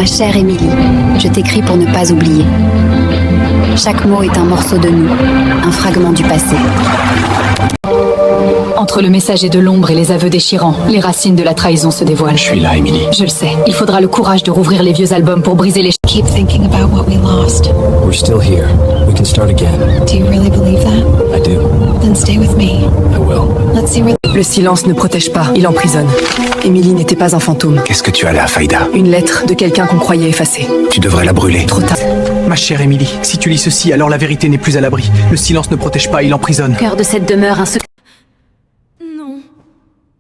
Ma chère Émilie, je t'écris pour ne pas oublier. Chaque mot est un morceau de nous, un fragment du passé. Entre le messager de l'ombre et les aveux déchirants, les racines de la trahison se dévoilent. Je suis là, Émilie. Je le sais. Il faudra le courage de rouvrir les vieux albums pour briser les... Keep thinking about what we lost. We're still here. We can start again. Do you really believe that? I do. Then stay with me. I will. Let's see where... Le silence ne protège pas, il emprisonne. Émilie n'était pas un fantôme. Qu'est-ce que tu as là, Faïda? Une lettre de quelqu'un qu'on croyait effacé. Tu devrais la brûler. Trop tard. Ma chère Émilie, si tu lis ceci, alors la vérité n'est plus à l'abri. Le silence ne protège pas, il emprisonne. Cœur de cette demeure, un secret... Non,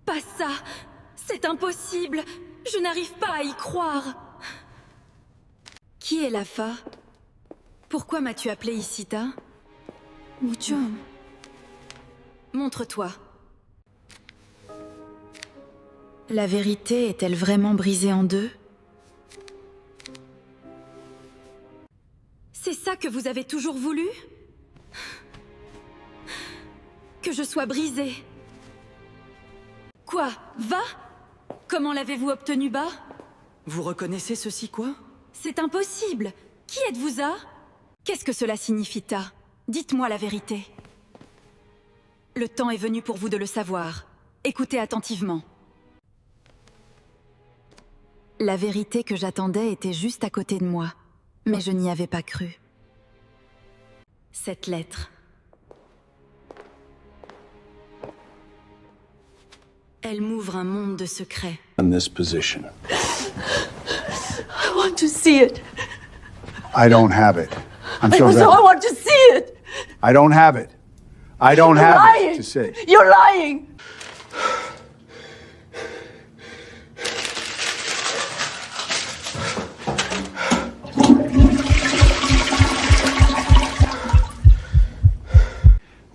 pas ça. C'est impossible. Je n'arrive pas à y croire. Qui est Lafa? Pourquoi m'as-tu appelé Isita? Mucho. Montre-toi. La vérité est-elle vraiment brisée en deux? C'est ça que vous avez toujours voulu? Que je sois brisée? Quoi? Va? Comment l'avez-vous obtenu, bas? Vous reconnaissez ceci, quoi? C'est impossible! Qui êtes-vous, à? Qu'est-ce que cela signifie, ta? Dites-moi la vérité. Le temps est venu pour vous de le savoir. Écoutez attentivement. La vérité que j'attendais était juste à côté de moi, mais je n'y avais pas cru. Cette lettre. Elle m'ouvre un monde de secrets. In this position. I want to see it. I don't have it. I'm so So I want to see it. I don't have it. I don't You're have lying. it to see. You're lying.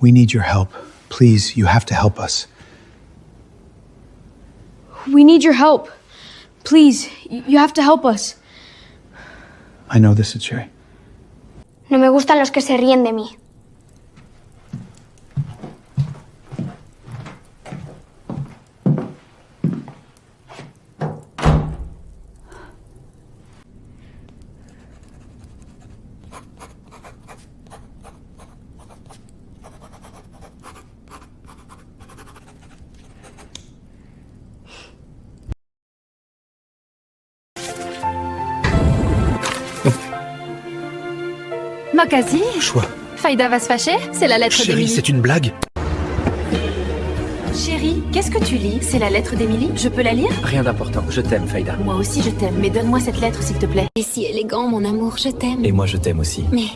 We need your help. Please, you have to help us. We need your help. Please, you have to help us. I know this is Cherry. No me gustan los que se ríen de mí. Makazi? Choix. Faïda va se fâcher? C'est la lettre Chérie, d'Émilie. c'est une blague? Chérie, qu'est-ce que tu lis? C'est la lettre d'Émilie? Je peux la lire? Rien d'important. Je t'aime, Faïda. Moi aussi je t'aime, mais donne-moi cette lettre s'il te plaît. Et si élégant, mon amour, je t'aime. Et moi, je t'aime aussi. Mais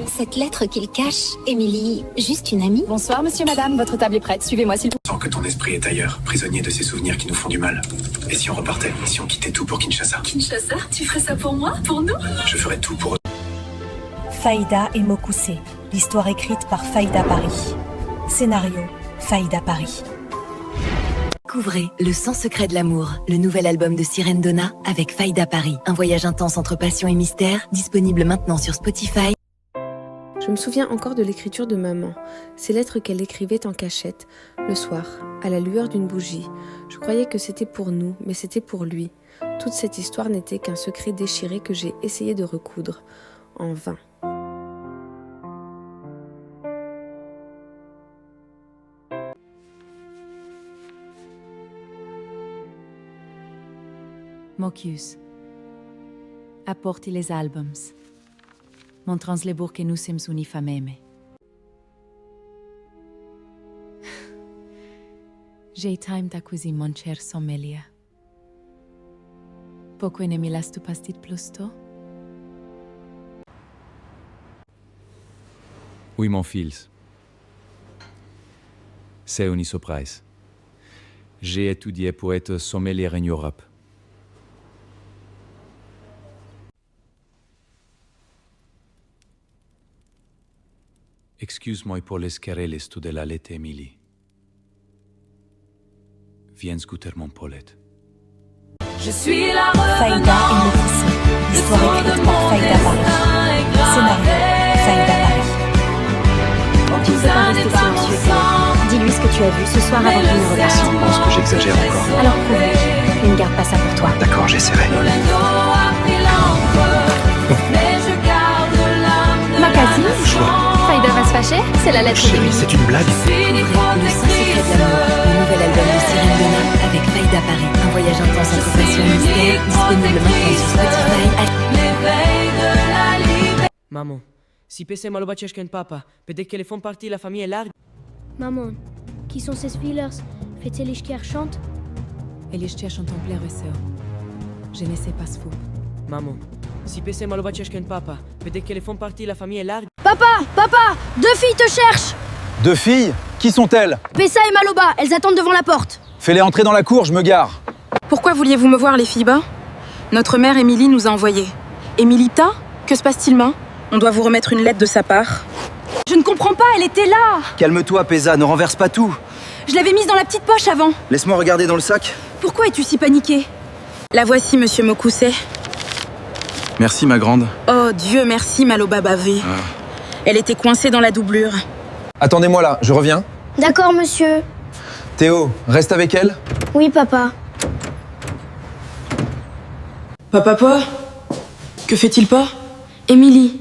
cette lettre qu'il cache, Émilie, juste une amie? Bonsoir monsieur, madame, votre table est prête. Suivez-moi s'il vous plaît. Sens que ton esprit est ailleurs, prisonnier de ces souvenirs qui nous font du mal. Et si on repartait? Si on quittait tout pour Kinshasa? Kinshasa, tu ferais ça pour moi? Pour nous? Je ferais tout pour eux. Faïda et Mokoussé, l'histoire écrite par Faïda Paris. Scénario, Faïda Paris. Découvrez Le Sang secret de l'amour, le nouvel album de Sirène Donna avec Faïda Paris. Un voyage intense entre passion et mystère, disponible maintenant sur Spotify. Je me souviens encore de l'écriture de maman, ces lettres qu'elle écrivait en cachette, le soir, à la lueur d'une bougie. Je croyais que c'était pour nous, mais c'était pour lui. Toute cette histoire n'était qu'un secret déchiré que j'ai essayé de recoudre, en vain. Mokius. Apporti les albums. Montrons les bourgs que nous sommes unis femmes. J'ai time d'accuser mon cher sommelier. Pourquoi ne me laisses-tu pas dit plus tôt? Oui, mon fils. C'est une surprise. J'ai étudié pour être sommelier en Europe. Excuse-moi pour les querelles de la lettre Émilie. Viens goûter mon Paulette. Je suis la Faïda et Mokoussé, l'histoire écrite par Faïda Paris. Scénario, Faïda Paris. Tu peux pas rester silencieux. Dis-lui ce que tu as vu ce soir avant une relation. Je pense que j'exagère encore. Alors prouve-lui. Il ne garde pas ça pour toi. D'accord, j'essaierai. Rolando a pris l'an. cachez? C'est la lettre d'Émilie. C'est une blague. Le sang secret de l'amour, le nouvel album de Sirène Donna avec Faïda Paris. Un voyage intense entre passion et mystère, disponible maintenant sur Spotify. Maman, si PC mă lobacești când papa, pe de telefon parti la famille est large. Maman, qui sont ces filles? Fait-il les chiens chantent? Eliștia sunt templaire său. Je ne sais pas fou. Maman, si PC mă lobacești când papa, pe de telefon parti la famille est large. Papa! Papa! Deux filles te cherchent! Deux filles? Qui sont-elles? Pessa et Maloba, elles attendent devant la porte. Fais-les entrer dans la cour, je me gare. Pourquoi vouliez-vous me voir, les filles bas? Notre mère, Émilie, nous a envoyés. Émilita? Que se passe-t-il, main? On doit vous remettre une lettre de sa part. Je ne comprends pas, elle était là! Calme-toi, Pesa, ne renverse pas tout. Je l'avais mise dans la petite poche avant. Laisse-moi regarder dans le sac. Pourquoi es-tu si paniqué? La voici, monsieur Mokuse. Merci, ma grande. Oh, Dieu merci, Maloba bavé. Elle était coincée dans la doublure. Attendez-moi là, je reviens. D'accord, monsieur. Théo, reste avec elle. Oui, papa. Papa? Que fait-il pas? Émilie.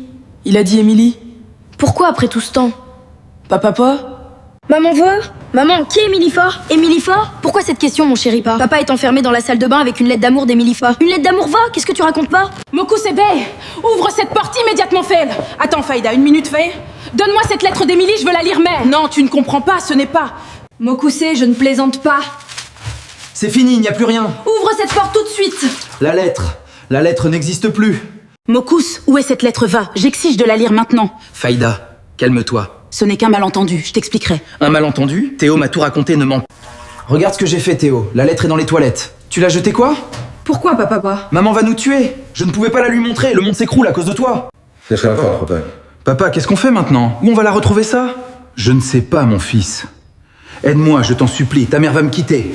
Il a dit Émilie. Pourquoi après tout ce temps? Papa? Maman veut? Maman, qui est Émilifa? Émilifa? Pourquoi cette question, mon chéri pas? Papa est enfermé dans la salle de bain avec une lettre d'amour d'Émilifa. Une lettre d'amour va? Qu'est-ce que tu racontes pas? Mokuse Bey, ouvre cette porte immédiatement, Fel. Attends, Faïda, une minute, Fay. Donne-moi cette lettre d'Émilie, je veux la lire, mais... Non, tu ne comprends pas, ce n'est pas... Mokuse, je ne plaisante pas. C'est fini, il n'y a plus rien. Ouvre cette porte tout de suite. La lettre n'existe plus. Mokuse, où est cette lettre va? J'exige de la lire maintenant. Faïda, calme-toi. Ce n'est qu'un malentendu, je t'expliquerai. Un malentendu? Théo m'a tout raconté, ne ment. Regarde ce que j'ai fait, Théo. La lettre est dans les toilettes. Tu l'as jetée quoi? Pourquoi, papa? Maman va nous tuer. Je ne pouvais pas la lui montrer, le monde s'écroule à cause de toi. Papa, qu'est-ce qu'on fait maintenant? Où on va la retrouver ça? Je ne sais pas, mon fils. Aide-moi, je t'en supplie, ta mère va me quitter.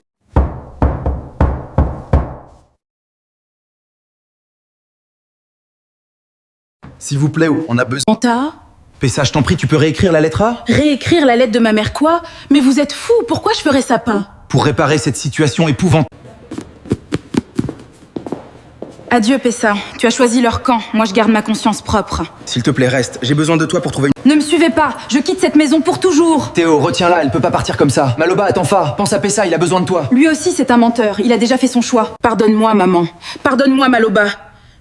S'il vous plaît, on a besoin... Pessa, je t'en prie, tu peux réécrire la lettre A? Réécrire la lettre de ma mère quoi? Mais vous êtes fous, pourquoi je ferais ça pas? Pour réparer cette situation épouvantable. Adieu, Pessa. Tu as choisi leur camp. Moi, je garde ma conscience propre. S'il te plaît, reste. J'ai besoin de toi pour trouver une... Ne me suivez pas. Je quitte cette maison pour toujours. Théo, retiens-la, elle peut pas partir comme ça. Maloba, attends pas. Pense à Pessa, il a besoin de toi. Lui aussi, c'est un menteur. Il a déjà fait son choix. Pardonne-moi, maman. Pardonne-moi, Maloba.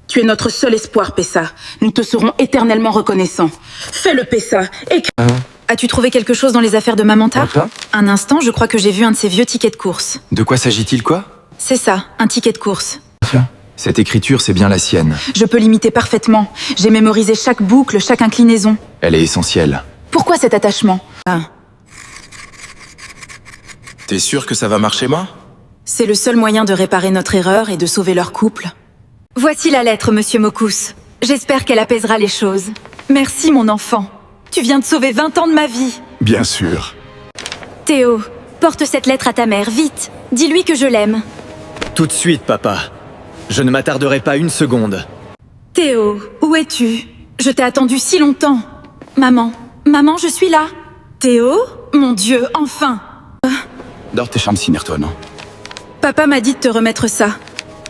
Tu es notre seul espoir, Pessa. Nous te serons éternellement reconnaissants. Fais-le, Pessa. As-tu trouvé quelque chose dans les affaires de Mamanta? Un instant, je crois que j'ai vu un de ces vieux tickets de course. De quoi s'agit-il, quoi? C'est ça, un ticket de course. Cette écriture, c'est bien la sienne. Je peux l'imiter parfaitement. J'ai mémorisé chaque boucle, chaque inclinaison. Elle est essentielle. Pourquoi cet attachement? T'es sûr que ça va marcher, moi? C'est le seul moyen de réparer notre erreur et de sauver leur couple. Voici la lettre, monsieur Mokuse. J'espère qu'elle apaisera les choses. Merci, mon enfant. Tu viens de sauver 20 ans de ma vie. Bien sûr. Théo, porte cette lettre à ta mère, vite. Dis-lui que je l'aime. Tout de suite, papa. Je ne m'attarderai pas une seconde. Théo, où es-tu? Je t'ai attendu si longtemps. Maman, je suis là. Théo? Mon Dieu, enfin. Dors tes charmes, Sinerton. Papa m'a dit de te remettre ça.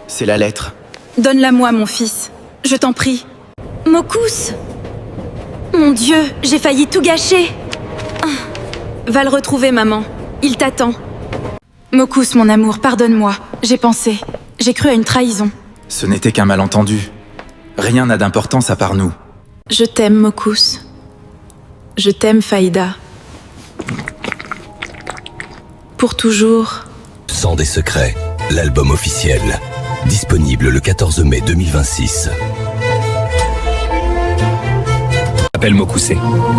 C'est la lettre. Donne-la-moi, mon fils. Je t'en prie. Mokuse! Mon Dieu, j'ai failli tout gâcher. Va le retrouver, maman. Il t'attend. Mokuse, mon amour, pardonne-moi. J'ai pensé. J'ai cru à une trahison. Ce n'était qu'un malentendu. Rien n'a d'importance à part nous. Je t'aime, Mokuse. Je t'aime, Faïda. Pour toujours. Sang des secrets, l'album officiel. Disponible le 14 mai 2026. Je m'appelle Mokuse.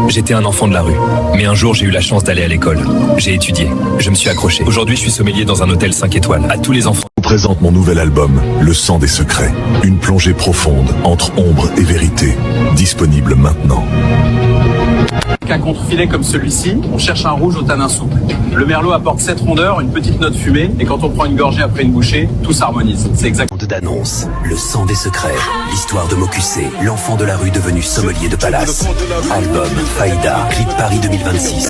J'étais un enfant de la rue. Mais un jour, j'ai eu la chance d'aller à l'école. J'ai étudié. Je me suis accroché. Aujourd'hui, je suis sommelier dans un hôtel 5 étoiles. À tous les enfants. Je vous présente mon nouvel album, Le sang des secrets. Une plongée profonde entre ombre et vérité. Disponible maintenant. Qu'un contre-filet comme celui-ci, on cherche un rouge au tanin souple. Le merlot apporte 7 rondeurs, une petite note fumée, et quand on prend une gorgée après une bouchée, tout s'harmonise. C'est exactement. D'annonce, Le sang des secrets, l'histoire de Mokuse, l'enfant de la rue devenu sommelier de palace. Album, Faïda, Clip Paris 2026.